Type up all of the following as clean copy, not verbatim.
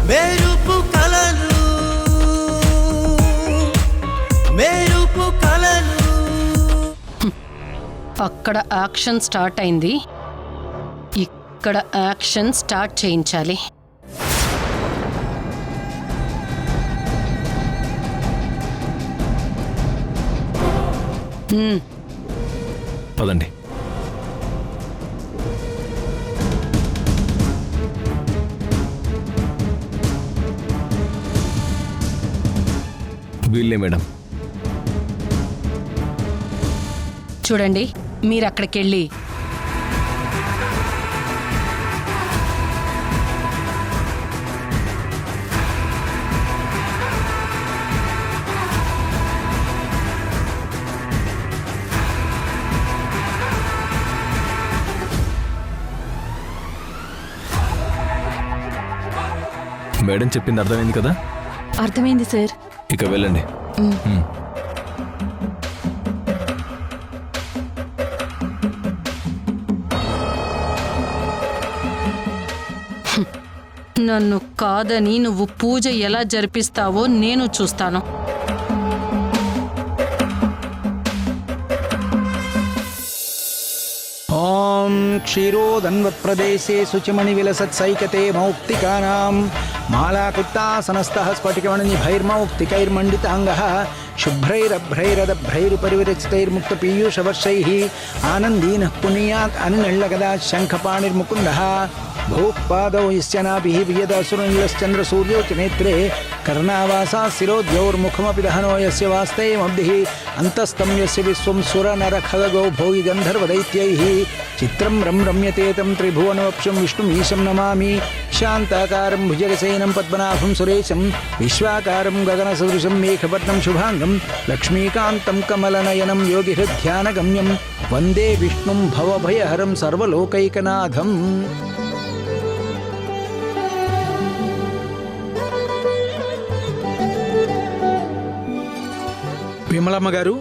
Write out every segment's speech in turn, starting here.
మెరుపు కలలు మెరుపు కలలు. అక్కడ యాక్షన్ స్టార్ట్ అయింది, ఇక్కడ యాక్షన్ స్టార్ట్ చేయించాలి. పదండి. వీళ్ళే మేడం. చూడండి, మీరు అక్కడికి వెళ్ళి మేడం చెప్పింది అర్థమైంది కదా? అర్థమైంది సార్. ఇక వెళ్ళండి. నన్ను కాదని నువ్వు పూజ ఎలా జరిపిస్తావో నేను చూస్తాను. ఓం క్షీరోదన్వత్ప్రదేశే శుచిమణివిలసత్సైకతే మౌక్తికానాం మాలాకుత్తాసనస్థః స్ఫటికమణిభైర్మౌక్తికైర్మండితాంగః శుభ్రైరభ్రైరదభ్రైరుపరివిరచితైర్ముక్తపీయూషవర్షైః ఆనందీనః పునీయాత్ అనినళ్ళగదా శంఖపాణిర్ముకుందః భూపాదౌ యస్యనాభిః వియదాసురనిలశ్చంద్రసూర్యౌ చ నేత్రే కర్ణావాసా శిరోద్యౌర్ముఖమపి దహనో యస్య వాస్తేయమబ్ధిః అంతస్తం యస్య విశ్వం సురనరఖగో భోగి గంధర్వదైత్యైః చిత్రం రమ్యతే తం త్రిభువనవక్షం విష్ణుమీశం నమామి శాంతాకారం భుజగశయనం పద్మనాభం సురేశం విశ్వాకారం గగనసదృశం మేఘవర్ణం శుభాంగం లక్ష్మీకాంతం కమలనయనం యోగిహృధ్యానగమ్యం వందే విష్ణుం భవభయహరం సర్వలోకైకనాథం. విమలమ్మ గారు,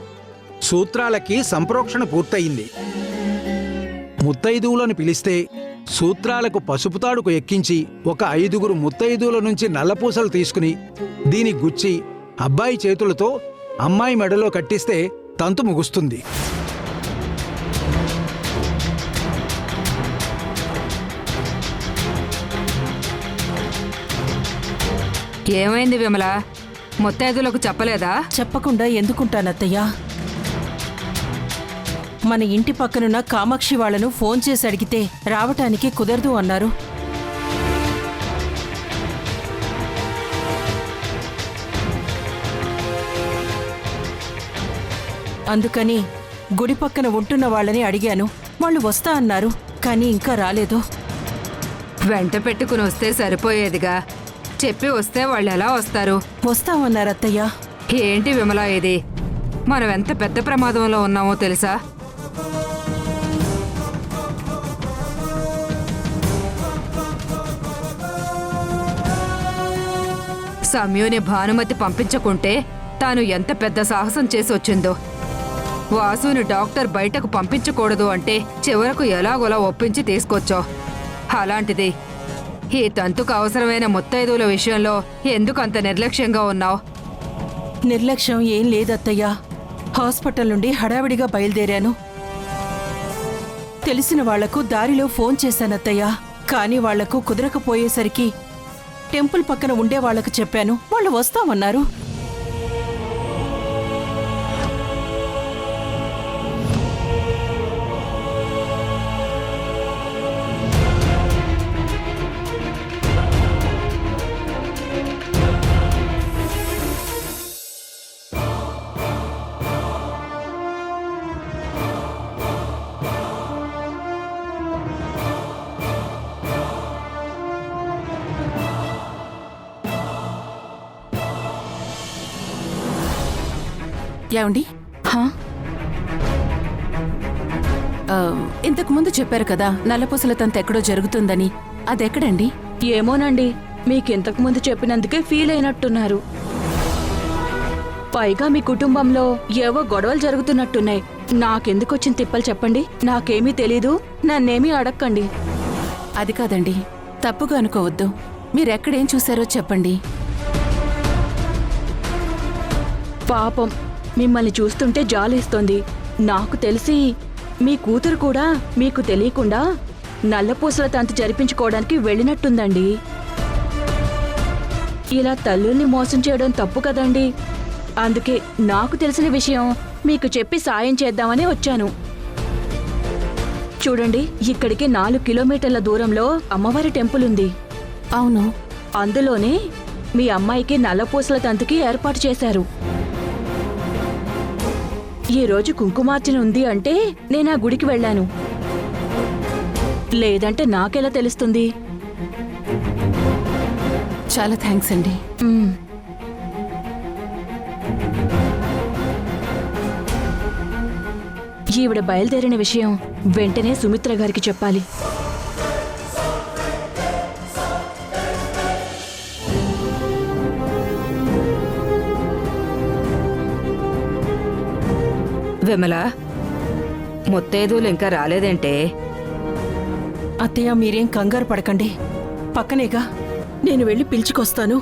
సూత్రాలకి సంప్రోక్షణ పూర్తయింది. ముత్తైదువులను పిలిస్తే సూత్రాలకు పసుపుతాడుకు ఎక్కించి ఒక 5 ముత్తైదువుల నుంచి నల్లపూసలు తీసుకుని దీని గుచ్చి అబ్బాయి చేతులతో అమ్మాయి మెడలో కట్టిస్తే తంతు ముగుస్తుంది. ఏమైంది విమల? ముత్తైదులకు చెప్పలేదా? చెప్పకుండా ఎందుకుంటానత్తయ్యా? మన ఇంటి పక్కనున్న కామాక్షి వాళ్లను ఫోన్ చేసి అడిగితే రావటానికి కుదరదు అన్నారు. అందుకని గుడి పక్కన ఉంటున్న వాళ్ళని అడిగాను. వాళ్ళు వస్తా అన్నారు, కానీ ఇంకా రాలేదు. వెంట పెట్టుకుని వస్తే సరిపోయేదిగా. చెప్పి వస్తే వాళ్ళు ఎలా వస్తారు? వస్తామన్నారు అత్తయ్య. ఏంటి విమల ఇది? మనం ఎంత పెద్ద ప్రమాదంలో ఉన్నామో తెలుసా? సమ్యుని భానుమతి పంపించకుంటే తాను ఎంత పెద్ద సాహసం చేసి వచ్చిందో. వాసుని డాక్టర్ బయటకు పంపించకూడదు అంటే చివరకు ఎలాగోలా ఒప్పించి తీసుకొచ్చో. అలాంటిది ఈ తంతుకు అవసరమైన ముత్తైదువుల విషయంలో ఎందుకు అంత నిర్లక్ష్యంగా ఉన్నావు? నిర్లక్ష్యం ఏం లేదత్తయ్యా. హాస్పిటల్ నుండి హడావిడిగా బయలుదేరాను. తెలిసిన వాళ్లకు దారిలో ఫోన్ చేశానత్తయ్యా. కానీ వాళ్లకు కుదరకపోయేసరికి టెంపుల్ పక్కన ఉండే వాళ్లకు చెప్పాను. వాళ్ళు వస్తామన్నారు. ఏమండి, ఇంతకు ముందు చెప్పారు కదా నల్లపూసల తంతు ఎక్కడో జరుగుతుందని. అదెక్కడండి? ఏమోనండి, మీకింతకు ముందు చెప్పినందుకే ఫీల్ అయినట్టున్నారు. పైగా మీ కుటుంబంలో ఏవో గొడవలు జరుగుతున్నట్టున్నాయి. నాకెందుకొచ్చిన తిప్పలు చెప్పండి. నాకేమీ తెలీదు, నన్నేమీ అడక్కండి. అది కాదండి, తప్పుగా అనుకోవద్దు. మీరెక్కడేం చూశారో చెప్పండి. పాపం మిమ్మల్ని చూస్తుంటే జాలేస్తోంది. నాకు తెలిసి మీ కూతురు కూడా మీకు తెలియకుండా నల్లపూసల తంతు జరిపించుకోవడానికి వెళ్ళినట్టుందండి. ఇలా తల్లుల్ని మోసం చేయడం తప్పు కదండి. అందుకే నాకు తెలిసిన విషయం మీకు చెప్పి సాయం చేద్దామని వచ్చాను. చూడండి, ఇక్కడికి 4 కిలోమీటర్ల దూరంలో అమ్మవారి టెంపుల్ ఉంది. అవును. అందులోనే మీ అమ్మాయికి నల్లపూసల తంతుకి ఏర్పాటు చేశారు. ఈ రోజు కుంకుమార్చన ఉంది అంటే నేను ఆ గుడికి వెళ్ళాను. లేదంటే నాకెలా తెలుస్తుంది? చాలా థ్యాంక్స్ అండి. మ్మ్. ఈవిడ బయలుదేరిన విషయం వెంటనే సుమిత్ర గారికి చెప్పాలి. విమల, ముత్తైదువులు ఇంకా రాలేదంటే? అత్తయ్య మీరేం కంగారు పడకండి, పక్కనేగా, నేను వెళ్ళి పిలుచుకొస్తాను.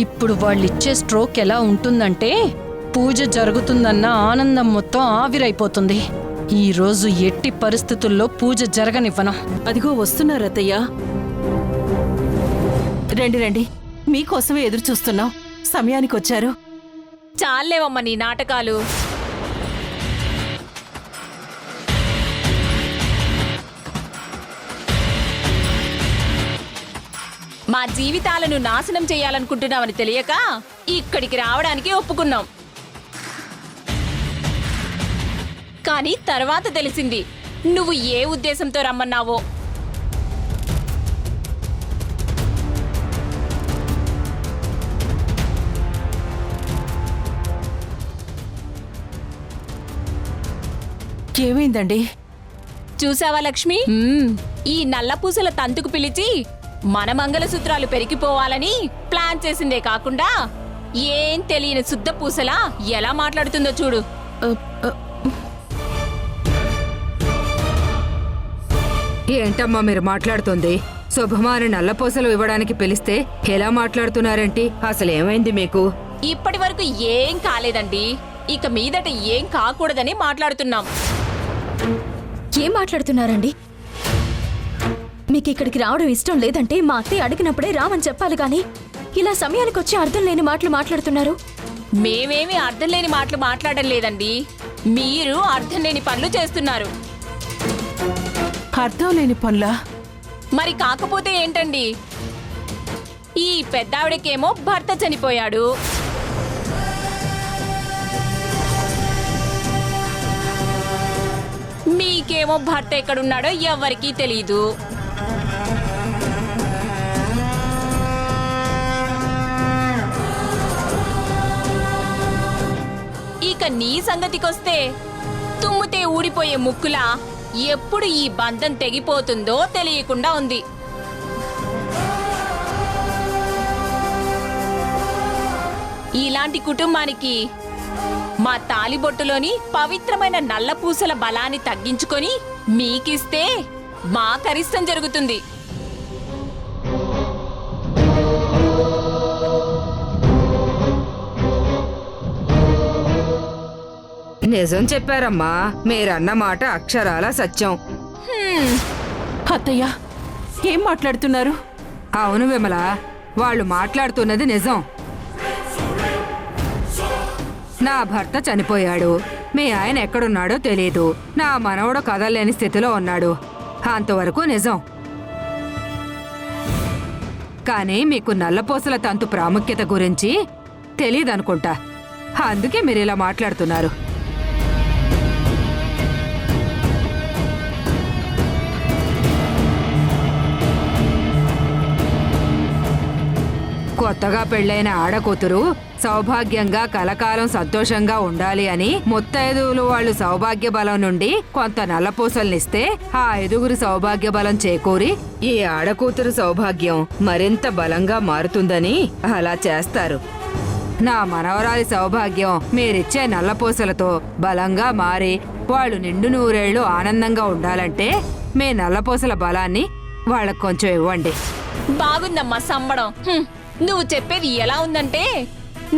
ఇప్పుడు వాళ్ళిచ్చే స్ట్రోక్ ఎలా ఉంటుందంటే పూజ జరుగుతుందన్న ఆనందం మొత్తం ఆవిరైపోతుంది. ఈ రోజు ఎట్టి పరిస్థితుల్లో పూజ జరగనివ్వను. అదిగో వస్తున్నారు అత్తయ్య. రండి రండి, మీకోసమే ఎదురు చూస్తున్నాం. సమయానికి వచ్చారు. చాలేవమ్మ నీ నాటకాలు. మా జీవితాలను నాశనం చేయాలనుకుంటున్నావని తెలియక ఇక్కడికి రావడానికి ఒప్పుకున్నాం. కానీ తర్వాత తెలిసింది నువ్వు ఏ ఉద్దేశంతో రమ్మన్నావో. ఏమైందండి? చూసావా లక్ష్మి, ఈ నల్లపూసల తంతుకు పిలిచి మన మంగళసూత్రాలు పెరిగిపోవాలని ప్లాన్ చేసిందే కాకుండా ఏం తెలియని శుద్ధ పూసలా ఎలా మాట్లాడుతుందో చూడు. ఏంటమ్మా మీరు మాట్లాడుతుంది? శుభమాని నల్లపూసలు ఇవ్వడానికి పిలిస్తే ఎలా మాట్లాడుతున్నారేంటి? అసలేమైంది మీకు? ఇప్పటి వరకు ఏం కాలేదండి, ఇక మీదట ఏం కాకూడదని మాట్లాడుతున్నాం. ఏం మాట్లాడుతున్నారండి? మీకు ఇక్కడికి రావడం ఇష్టం లేదంటే మా అత్తయ్య అడిగినప్పుడే రామని చెప్పాలి కానీ ఇలా సమయానికి వచ్చి అర్థం లేని మాటలు మాట్లాడుతున్నారు. మేమేమి అర్థం లేని మాటలు మాట్లాడడం లేదండి, మీరు అర్థం లేని పనులు చేస్తున్నారు. అర్థం లేని పనులా? మరి కాకపోతే ఏంటండి? ఈ పెద్దావిడకేమో భర్త చనిపోయాడు, మీకేమో భర్త ఎక్కడున్నాడో ఎవ్వరికీ తెలీదు. ఇక నీ సంగతికొస్తే తుమ్మితే ఊడిపోయే ముక్కులా ఎప్పుడు ఈ బంధం తెగిపోతుందో తెలియకుండా ఉంది. ఇలాంటి కుటుంబానికి మా తాలిబొట్టులోని పవిత్రమైన నల్లపూసల బలాన్ని తగ్గించుకొని మీకిస్తే మా కరిష్టం జరుగుతుంది. నిజం చెప్పారమ్మా, మీరన్న మాట అక్షరాల సత్యం. అత్తయ్య ఏం మాట్లాడుతున్నారు? అవును విమల, వాళ్ళు మాట్లాడుతున్నది నిజం. నా భర్త చనిపోయాడు, మీ ఆయన ఎక్కడున్నాడో తెలీదు, నా మనవడు కదలలేని స్థితిలో ఉన్నాడు, అంతవరకు నిజం. కానీ మీకు నల్లపూసల తంతు ప్రాముఖ్యత గురించి తెలీదనుకుంటా, అందుకే మీరు ఇలా మాట్లాడుతున్నారు. కొత్తగా పెళ్లైన ఆడకూతురు సౌభాగ్యంగా కలకాలం సంతోషంగా ఉండాలి అని ముత్తైదువులు వాళ్ళు సౌభాగ్య బలం నుండి కొంత నల్లపూసల్నిస్తే ఆ 5గురి సౌభాగ్య బలం చేకూరి ఈ ఆడకూతురు సౌభాగ్యం మరింత బలంగా మారుతుందని అలా చేస్తారు. నా మనవరాలి సౌభాగ్యం మీరిచ్చే నల్లపూసలతో బలంగా మారి వాళ్ళు నిండు నూరేళ్లు ఆనందంగా ఉండాలంటే మీ నల్లపూసల బలాన్ని వాళ్ళకు కొంచెం ఇవ్వండి. బాగుందమ్మా సంబడం. నువ్వు చెప్పేది ఎలా ఉందంటే,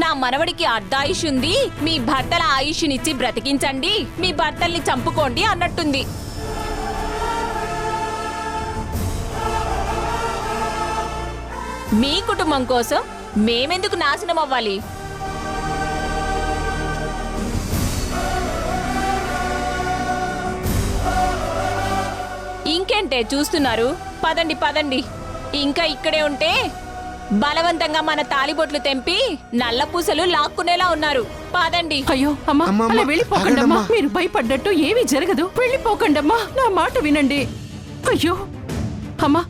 నా మనవడికి అర్ధాయుష్ ఉంది, మీ భర్తల ఆయుష్నిచ్చి బ్రతికించండి, మీ భర్తల్ని చంపుకోండి అన్నట్టుంది. మీ కుటుంబం కోసం మేమెందుకు నాశనం అవ్వాలి? ఇంకేంటే చూస్తున్నారు? పదండి పదండి. ఇంకా ఇక్కడే ఉంటే బలవంతంగా మన తాలిబొట్లు తెంపి నల్ల పూసలు లాక్కునేలా ఉన్నారు. పదండి. అయ్యో అమ్మా, అలా వెళ్ళిపోకండమ్మా. మీరు భయపడ్డట్టు ఏమీ జరగదు. వెళ్ళిపోకండమ్మా, నా మాట వినండి. అయ్యో అమ్మా,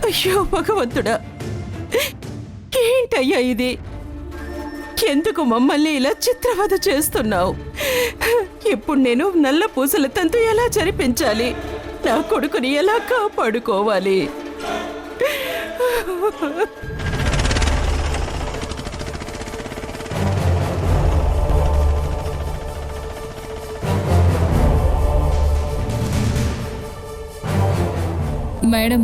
అయ్యో భగవంతుడా, ఏంటయ్యా ఇది? ఎందుకు మమ్మల్ని ఇలా చిత్రవద చేస్తున్నావు? ఇప్పుడు నేను నల్ల పూసల తంతు ఎలా జరిపించాలి? నా కొడుకుని ఎలా కాపాడుకోవాలి? మేడం,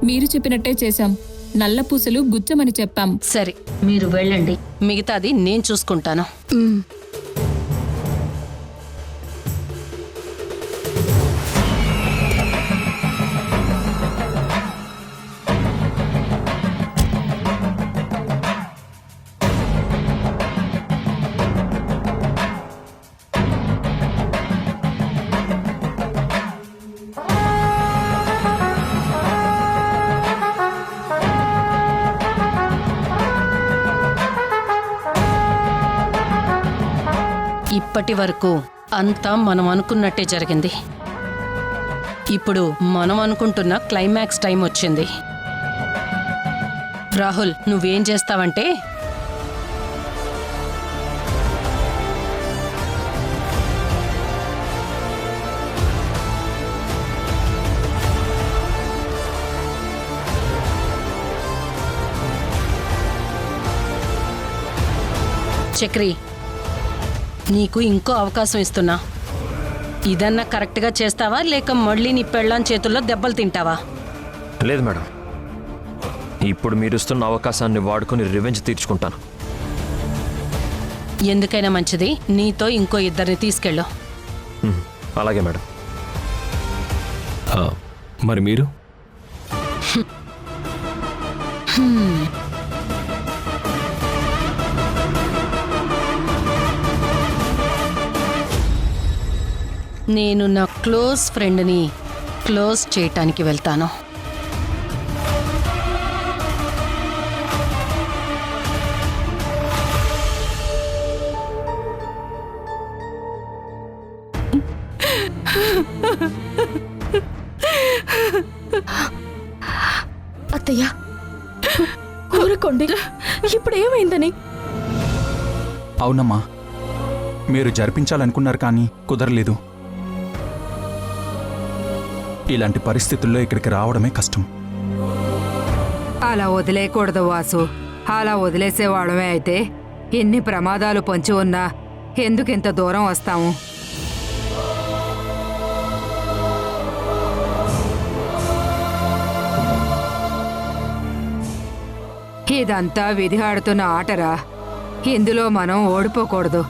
మీరు చెప్పినట్టే చేశాం. నల్ల పూసలు గుచ్చమని చెప్పాం. సరే, మీరు వెళ్ళండి, మిగతాది నేను చూసుకుంటాను. ఇప్పటి వరకు అంతా మనం అనుకున్నట్టే జరిగింది. ఇప్పుడు మనం అనుకుంటున్న క్లైమాక్స్ టైం వచ్చింది. రాహుల్, నువ్వేం చేస్తావంటే, చక్రి, నీకు ఇంకో అవకాశం ఇస్తున్నా. ఇదన్నా కరెక్ట్గా చేస్తావా, లేక మళ్ళీ నీ పెళ్ళాం చేతుల్లో దెబ్బలు తింటావా? లేదు మేడం, ఇప్పుడు మీరు ఇస్తున్న అవకాశాన్ని వాడుకొని రివెంజ్ తీర్చుకుంటాను. ఎందుకైనా మంచిది, నీతో ఇంకో ఇద్దరిని తీసుకెళ్ళు. అలాగే మేడం. మరి మీరు? నేను నా క్లోజ్ ఫ్రెండ్ని క్లోజ్ చేయటానికి వెళ్తాను. అత్తయ్య, ఊరుకోండి. ఇప్పుడు ఏమైందని? అవునమ్మా, మీరు జరిపించాలనుకున్నారు కానీ కుదరలేదు. ఇలాంటి పరిస్థితుల్లో ఇక్కడికి రావడమే కష్టం. అలా వదిలేయకూడదు వాసు. అలా వదిలేసేవాడమే అయితే ఎన్ని ప్రమాదాలు పొంచి ఉన్నా ఎందుకింత దూరం వస్తాము? ఇదంతా విధి ఆడుతున్న ఆటరా. ఇందులో మనం ఓడిపోకూడదు.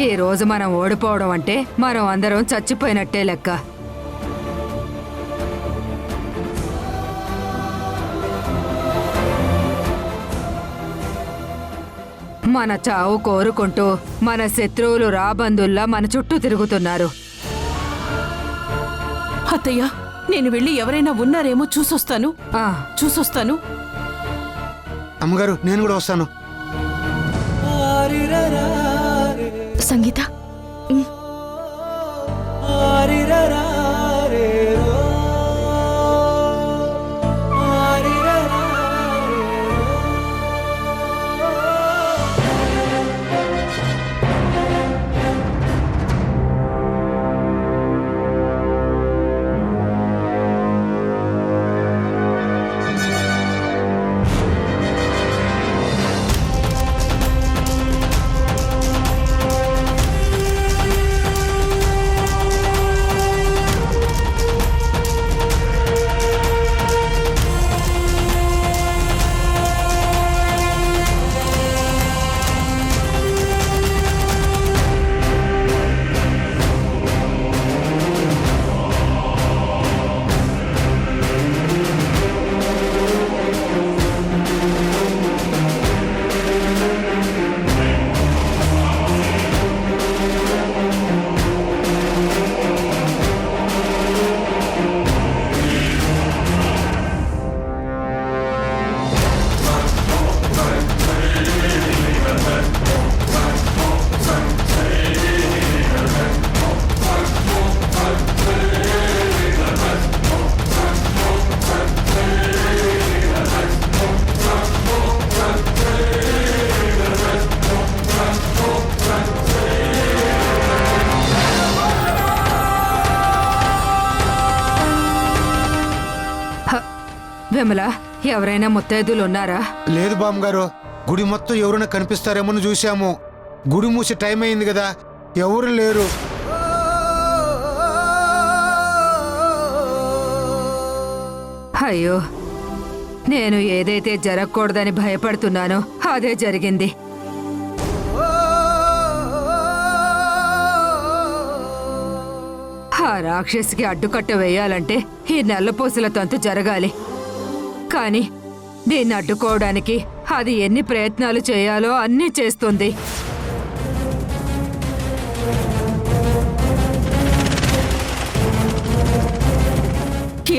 ఈ రోజు మనం ఓడిపోవడం అంటే మనం అందరం చచ్చిపోయినట్టే లెక్క. మన చావు కోరుకుంటూ మన శత్రువులు రాబందుల్లా మన చుట్టూ తిరుగుతున్నారు. అత్తయ్య, నేను వెళ్ళి ఎవరైనా ఉన్నారేమో చూసొస్తాను. చూసొస్తాను. అమ్మగారు, నేను కూడా వస్తాను. సంగీత, విమల, ఎవరైనా ముత్తైదులు ఉన్నారా? లేదు బామ్మగారు, గుడి మొత్తం ఎవరైనా కనిపిస్తారేమో చూశాము. గుడి మూసి టైం అయింది కదా, ఎవరు లేరు. అయ్యో, నేను ఏదైతే జరగకూడదని భయపడుతున్నానో అదే జరిగింది. ఆ రాక్షసికి అడ్డుకట్ట వేయాలంటే ఈ నల్లపూసల తంతు జరగాలి. కానీ దీన్ని అడ్డుకోవడానికి అది ఎన్ని ప్రయత్నాలు చేయాలో అన్నీ చేస్తుంది.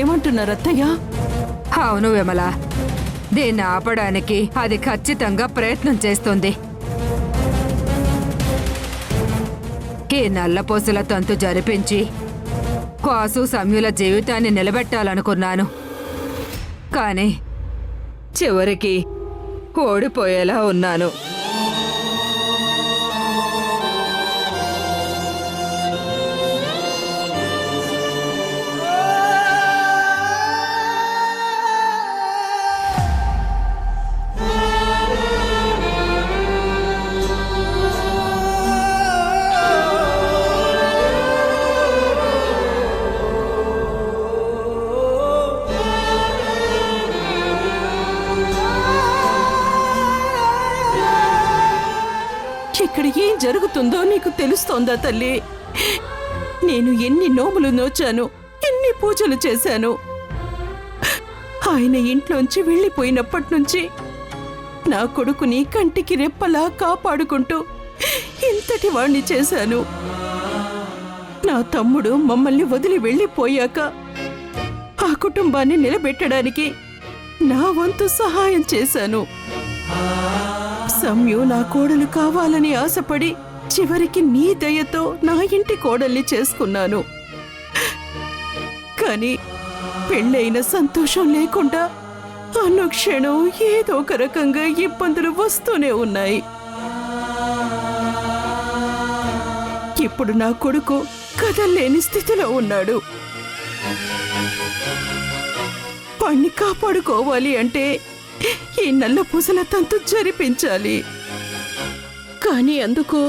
ఏమంటున్నారు అత్తయ్య? అవును విమల, దీన్ని ఆపడానికి అది ఖచ్చితంగా ప్రయత్నం చేస్తుంది. ఈ నల్లపూసల తంతు జరిపించి వాసు సమ్యుల జీవితాన్ని నిలబెట్టాలనుకున్నాను. కానీ చివరికి ఓడిపోయేలా ఉన్నాను. ఇక్కడ ఏం జరుగుతుందో నీకు తెలుస్తోందా తల్లి? నేను ఎన్ని నోములు నోచాను, ఎన్ని పూజలు చేశాను. ఆయన ఇంట్లోంచి వెళ్ళిపోయినప్పటి నుంచి నా కొడుకుని కంటికి రెప్పలా కాపాడుకుంటూ ఇంతటి వాణ్ణి చేశాను. నా తమ్ముడు మమ్మల్ని వదిలి వెళ్ళిపోయాక ఆ కుటుంబాన్ని నిలబెట్టడానికి నా వంతు సహాయం చేశాను. సమ్యు నా కోడలు కావాలని ఆశపడి చివరికి నీ దయతో నా ఇంటి కోడల్ని చేసుకున్నాను. కానీ పెళ్ళైన సంతోషం లేకుండా అనుక్షణం ఏదో ఒక రకంగా ఇబ్బందులు వస్తూనే ఉన్నాయి. ఇప్పుడు నా కొడుకు కదల్లేని స్థితిలో ఉన్నాడు. వాణ్ణి కాపాడుకోవాలి అంటే ఈ నల్ల పూసల తంతు జరిపించాలి. కానీ అందుకు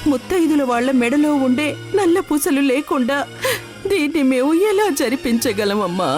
ముత్తైదుల వాళ్ల మెడలో ఉండే నల్ల పూసలు లేకుండా దీన్ని మేము ఎలా జరిపించగలమమ్మా?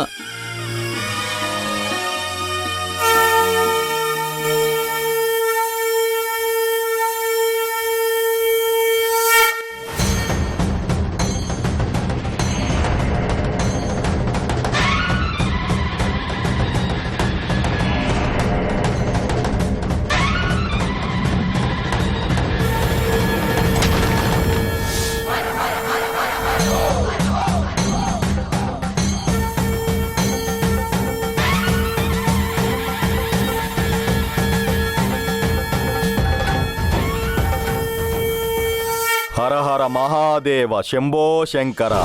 హర హర మహాదేవ శంభో శంకర.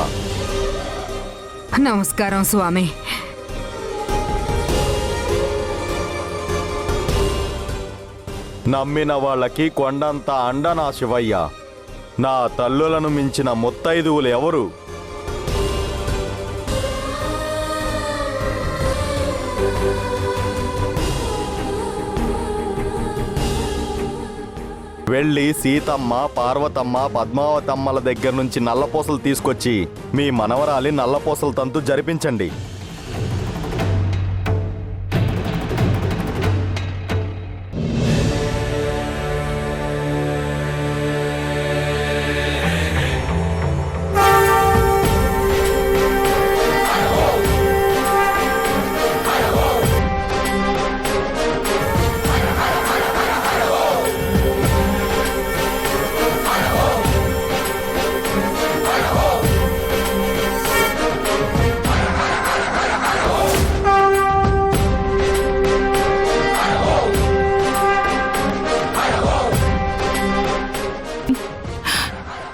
నమస్కారం స్వామి. నమ్మిన వాళ్ళకి కొండంత అండనా శివయ్య. నా తల్లులను మించిన ముత్తైదువులు ఎవరు? వెళ్ళి సీతమ్మ, పార్వతమ్మ, పద్మావతమ్మల దగ్గర నుంచి నల్లపూసలు తీసుకొచ్చి మీ మనవరాలి నల్లపూసల తంతు జరిపించండి.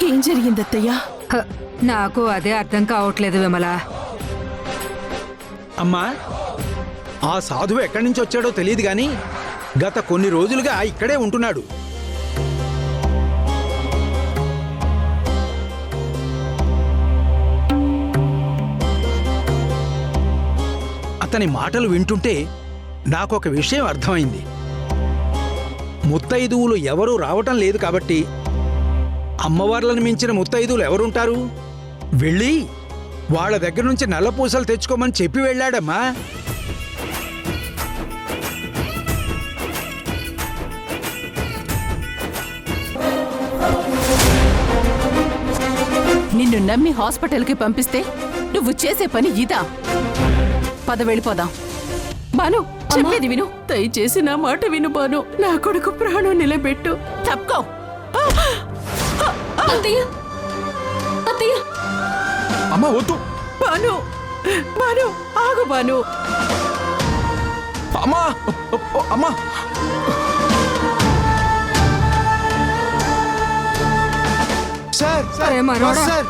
ఏం జరిగిందత్తయ్యా? నాకు అదే అర్థం కావట్లేదు విమల. అమ్మా, ఆ సాధువు ఎక్కడి నుంచి వచ్చాడో తెలియదు గాని గత కొన్ని రోజులుగా ఇక్కడే ఉంటున్నాడు. అతని మాటలు వింటుంటే నాకొక విషయం అర్థమైంది. ముత్తైదువులు ఎవరూ రావటం లేదు కాబట్టి అమ్మవార్లను మించిన ముత్తైదువులు ఎవరుంటారు? వెళ్ళి వాళ్ళ దగ్గర నుంచి నల్లపూసలు తెచ్చుకోమని చెప్పి వెళ్ళాడమ్మా. నిన్ను నమ్మి హాస్పిటల్కి పంపిస్తే నువ్వు చేసే పని ఇదా? పద వెళ్ళిపోదాం. బాను, చెప్పేది విను. దయచేసి నా మాట విను బాను. నా కొడుకు ప్రాణం నిలబెట్టు. తప్పుకో. అమ్మా వద్దు. బాను, బాను, ఆగు బాను. అమ్మా అమ్మా సార్ అరే మనోడా. సార్